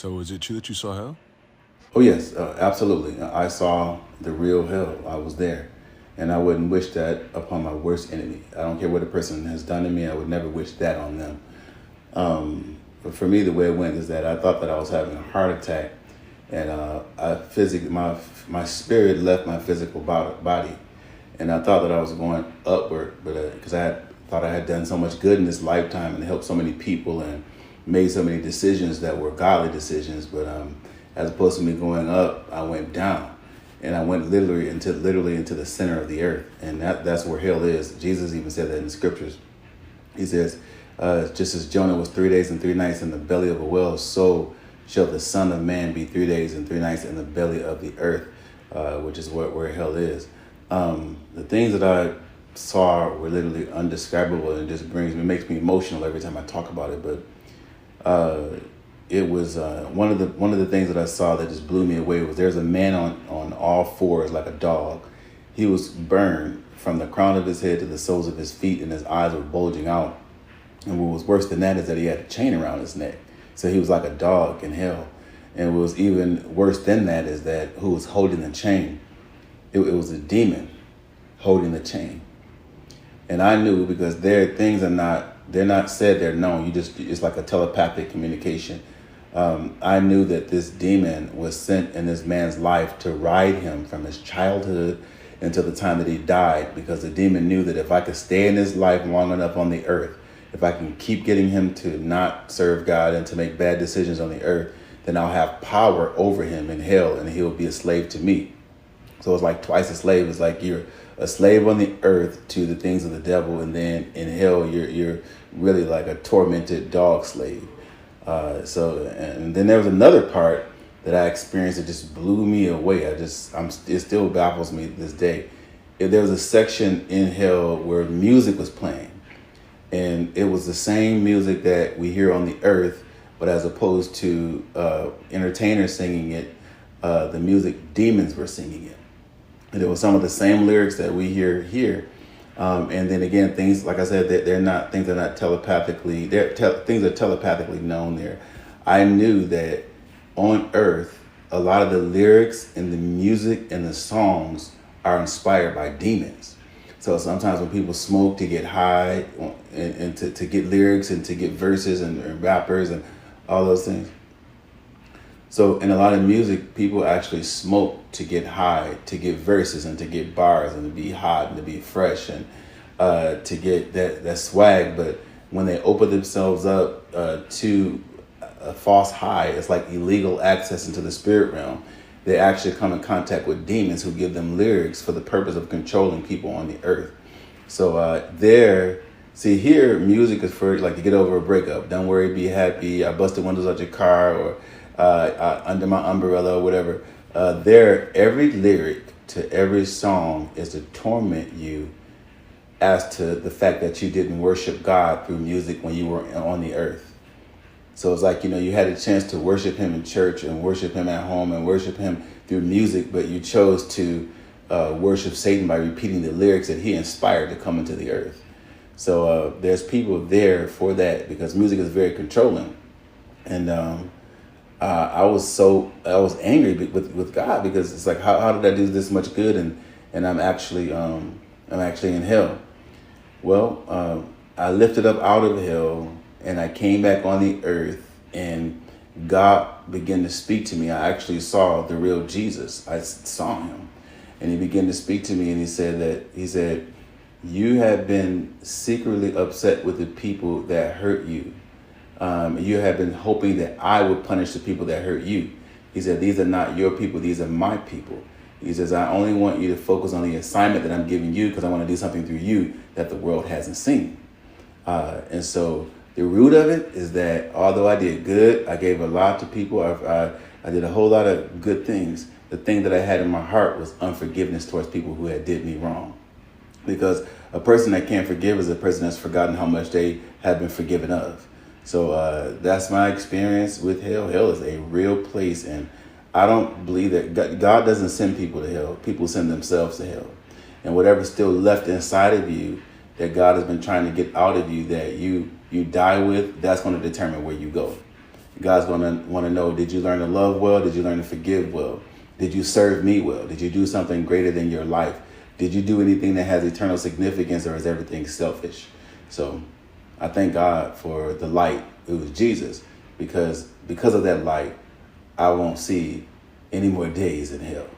So is it true that you saw hell? Oh yes, absolutely. I saw the real hell. I was there, and I wouldn't wish that upon my worst enemy. I don't care what a person has done to me. I would never wish that on them. But for me, the way it went is that I thought that I was having a heart attack, and my spirit left my physical body, and I thought that I was going upward, but because thought I had done so much good in this lifetime and helped so many people and made so many decisions that were godly decisions, but as opposed to me going up, I went down, and I went literally into the center of the earth, and that's where hell is. Jesus even said that in the scriptures. He says, just as Jonah was 3 days and 3 nights in the belly of a whale, so shall the Son of Man be 3 days and 3 nights in the belly of the earth, which is where hell is. The things that I saw were literally undescribable, and it just makes me emotional every time I talk about it. But it was one of the things that I saw that just blew me away was there's a man on all fours like a dog. He was burned from the crown of his head to the soles of his feet, and his eyes were bulging out. And what was worse than that is that he had a chain around his neck. So he was like a dog in hell. And what was even worse than that is that who was holding the chain? It was a demon holding the chain. And I knew because they're not said, they're known. It's like a telepathic communication. I knew that this demon was sent in this man's life to ride him from his childhood until the time that he died, because the demon knew that if I could stay in his life long enough on the earth, if I can keep getting him to not serve God and to make bad decisions on the earth, then I'll have power over him in hell, and he'll be a slave to me. So it's like twice a slave. It's like you're a slave on the earth to the things of the devil, and then in hell you're really like a tormented dog slave. And then there was another part that I experienced that just blew me away. It still baffles me to this day. There was a section in hell where music was playing, and it was the same music that we hear on the earth, but as opposed to entertainers singing it, the music demons were singing it. And it was some of the same lyrics that we hear here. And then again, things like I said, that things are not telepathically. Things are telepathically known there. I knew that on Earth, a lot of the lyrics and the music and the songs are inspired by demons. So sometimes when people smoke to get high and to get lyrics and to get verses and rappers and all those things. So in a lot of music, people actually smoke to get high, to get verses and to get bars and to be hot and to be fresh and to get that swag. But when they open themselves up to a false high, it's like illegal access into the spirit realm. They actually come in contact with demons who give them lyrics for the purpose of controlling people on the earth. So here, music is for like to get over a breakup. Don't worry, be happy. I busted windows out your car, or under my umbrella, or whatever. Every lyric to every song is to torment you as to the fact that you didn't worship God through music when you were on the earth. So it's like, you had a chance to worship him in church and worship him at home and worship him through music, but you chose to worship Satan by repeating the lyrics that he inspired to come into the earth. So there's people there for that, because music is very controlling. And I was angry with God, because it's like, how did I do this much good and I'm actually in hell? Well, I lifted up out of hell and I came back on the earth, and God began to speak to me. I actually saw the real Jesus. I saw him, and he began to speak to me, and he said, you have been secretly upset with the people that hurt you. You have been hoping that I would punish the people that hurt you. He said, these are not your people. These are my people. He says, I only want you to focus on the assignment that I'm giving you, because I want to do something through you that the world hasn't seen. And so the root of it is that although I did good, I gave a lot to people. I did a whole lot of good things. The thing that I had in my heart was unforgiveness towards people who had did me wrong. Because a person that can't forgive is a person that's forgotten how much they have been forgiven of. So that's my experience with hell. Hell is a real place, and I don't believe that God doesn't send people to hell. People send themselves to hell. And whatever's still left inside of you that God has been trying to get out of you, that you die with, that's going to determine where you go. God's going to want to know, did you learn to love well? Did you learn to forgive well? Did you serve me well? Did you do something greater than your life? Did you do anything that has eternal significance, or is everything selfish? So I thank God for the light. It was Jesus, because of that light, I won't see any more days in hell.